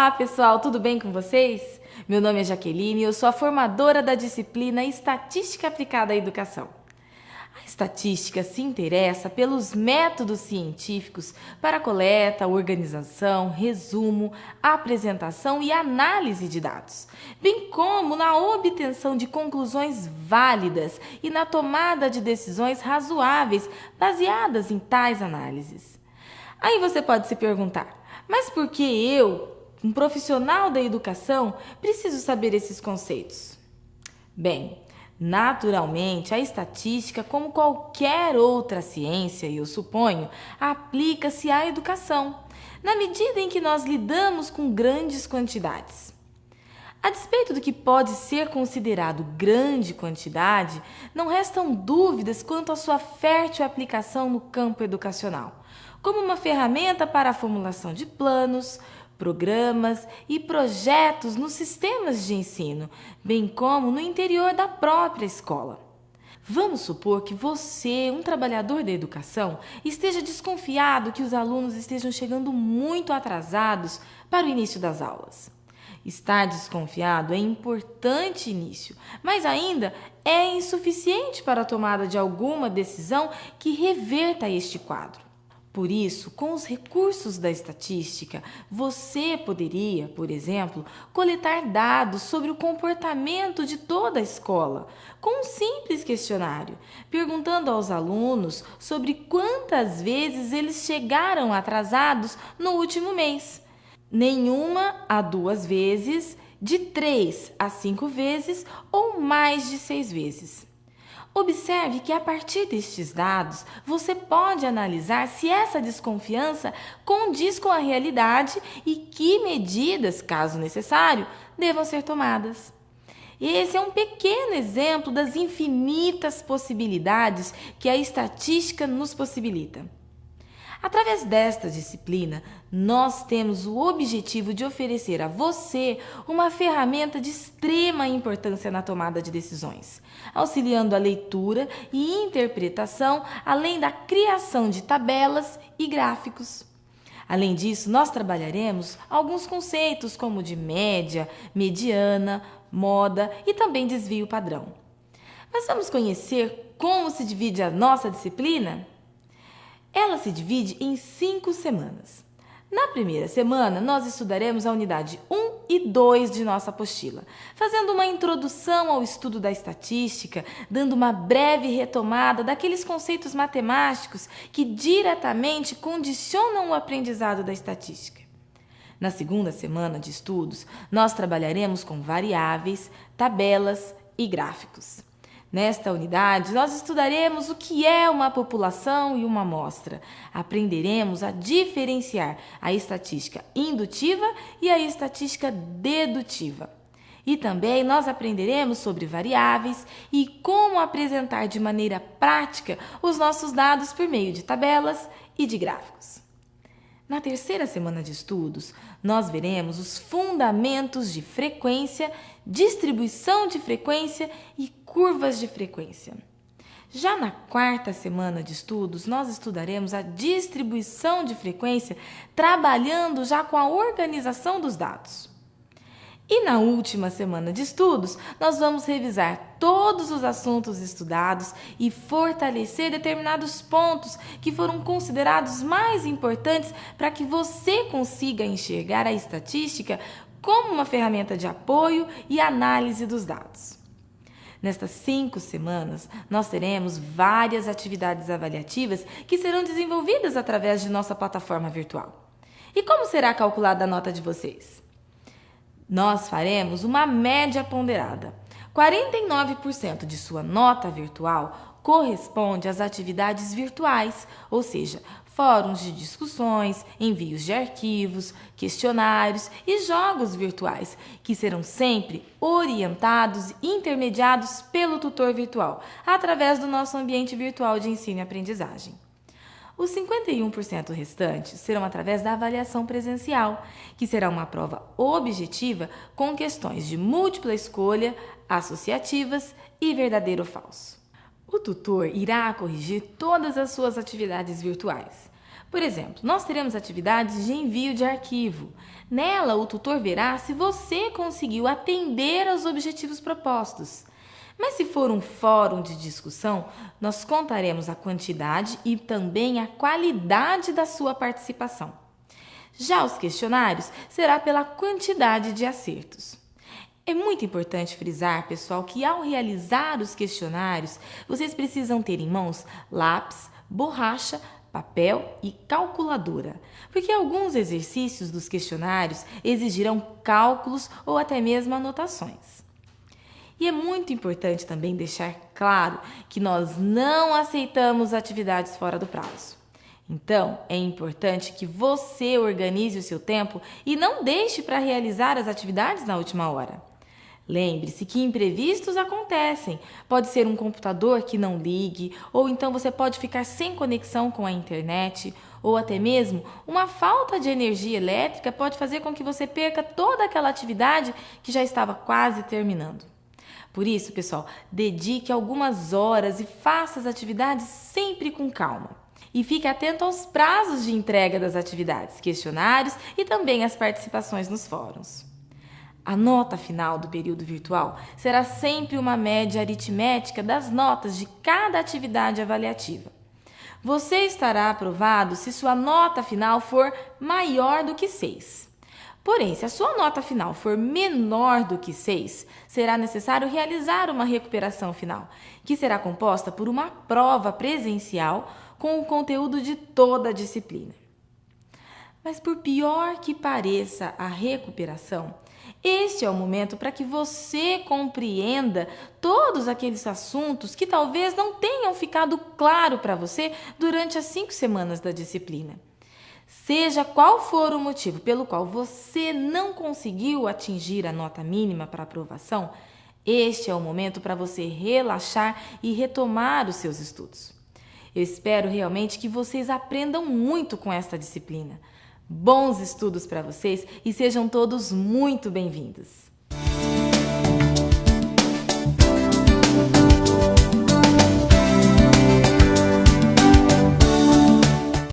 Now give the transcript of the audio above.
Olá pessoal, tudo bem com vocês? Meu nome é Jaqueline e eu sou a formadora da disciplina Estatística Aplicada à Educação. A estatística se interessa pelos métodos científicos para coleta, organização, resumo, apresentação e análise de dados, bem como na obtenção de conclusões válidas e na tomada de decisões razoáveis baseadas em tais análises. Aí você pode se perguntar, mas por que eu, um profissional da educação, preciso saber esses conceitos? Bem, naturalmente, a estatística, como qualquer outra ciência, eu suponho, aplica-se à educação, na medida em que nós lidamos com grandes quantidades. A despeito do que pode ser considerado grande quantidade, não restam dúvidas quanto à sua fértil aplicação no campo educacional, como uma ferramenta para a formulação de planos, programas e projetos nos sistemas de ensino, bem como no interior da própria escola. Vamos supor que você, um trabalhador da educação, esteja desconfiado que os alunos estejam chegando muito atrasados para o início das aulas. Estar desconfiado é importante início, mas ainda é insuficiente para a tomada de alguma decisão que reverta este quadro. Por isso, com os recursos da estatística, você poderia, por exemplo, coletar dados sobre o comportamento de toda a escola, com um simples questionário, perguntando aos alunos sobre quantas vezes eles chegaram atrasados no último mês. Nenhuma a 2 vezes, de 3 a 5 vezes ou mais de 6 vezes. Observe que a partir destes dados, você pode analisar se essa desconfiança condiz com a realidade e que medidas, caso necessário, devam ser tomadas. Esse é um pequeno exemplo das infinitas possibilidades que a estatística nos possibilita. Através desta disciplina, nós temos o objetivo de oferecer a você uma ferramenta de extrema importância na tomada de decisões, auxiliando a leitura e interpretação, além da criação de tabelas e gráficos. Além disso, nós trabalharemos alguns conceitos como de média, mediana, moda e também desvio padrão. Mas vamos conhecer como se divide a nossa disciplina? Ela se divide em 5 semanas. Na primeira semana, nós estudaremos a unidade 1 e 2 de nossa apostila, fazendo uma introdução ao estudo da estatística, dando uma breve retomada daqueles conceitos matemáticos que diretamente condicionam o aprendizado da estatística. Na segunda semana de estudos, nós trabalharemos com variáveis, tabelas e gráficos. Nesta unidade, nós estudaremos o que é uma população e uma amostra. Aprenderemos a diferenciar a estatística indutiva e a estatística dedutiva. E também nós aprenderemos sobre variáveis e como apresentar de maneira prática os nossos dados por meio de tabelas e de gráficos. Na terceira semana de estudos, nós veremos os fundamentos de frequência, distribuição de frequência e curvas de frequência. Já na quarta semana de estudos, nós estudaremos a distribuição de frequência, trabalhando já com a organização dos dados. E na última semana de estudos, nós vamos revisar todos os assuntos estudados e fortalecer determinados pontos que foram considerados mais importantes para que você consiga enxergar a estatística como uma ferramenta de apoio e análise dos dados. Nestas 5 semanas, nós teremos várias atividades avaliativas que serão desenvolvidas através de nossa plataforma virtual. E como será calculada a nota de vocês? Nós faremos uma média ponderada. 49% de sua nota virtual corresponde às atividades virtuais, ou seja, fóruns de discussões, envios de arquivos, questionários e jogos virtuais, que serão sempre orientados e intermediados pelo tutor virtual, através do nosso ambiente virtual de ensino e aprendizagem. Os 51% restantes serão através da avaliação presencial, que será uma prova objetiva com questões de múltipla escolha, associativas e verdadeiro ou falso. O tutor irá corrigir todas as suas atividades virtuais, Por exemplo, nós teremos atividades de envio de arquivo. Nela, o tutor verá se você conseguiu atender aos objetivos propostos. Mas se for um fórum de discussão, nós contaremos a quantidade e também a qualidade da sua participação. Já os questionários será pela quantidade de acertos. É muito importante frisar, pessoal, que ao realizar os questionários, vocês precisam ter em mãos lápis, borracha, papel e calculadora, porque alguns exercícios dos questionários exigirão cálculos ou até mesmo anotações. E é muito importante também deixar claro que nós não aceitamos atividades fora do prazo. Então, é importante que você organize o seu tempo e não deixe para realizar as atividades na última hora. Lembre-se que imprevistos acontecem. Pode ser um computador que não ligue, ou então você pode ficar sem conexão com a internet, ou até mesmo uma falta de energia elétrica pode fazer com que você perca toda aquela atividade que já estava quase terminando. Por isso, pessoal, dedique algumas horas e faça as atividades sempre com calma. E fique atento aos prazos de entrega das atividades, questionários e também as participações nos fóruns. A nota final do período virtual será sempre uma média aritmética das notas de cada atividade avaliativa. Você estará aprovado se sua nota final for maior do que 6. Porém, se a sua nota final for menor do que 6, será necessário realizar uma recuperação final, que será composta por uma prova presencial com o conteúdo de toda a disciplina. Mas por pior que pareça a recuperação, este é o momento para que você compreenda todos aqueles assuntos que talvez não tenham ficado claro para você durante as 5 semanas da disciplina. Seja qual for o motivo pelo qual você não conseguiu atingir a nota mínima para aprovação, este é o momento para você relaxar e retomar os seus estudos. Eu espero realmente que vocês aprendam muito com esta disciplina. Bons estudos para vocês e sejam todos muito bem-vindos!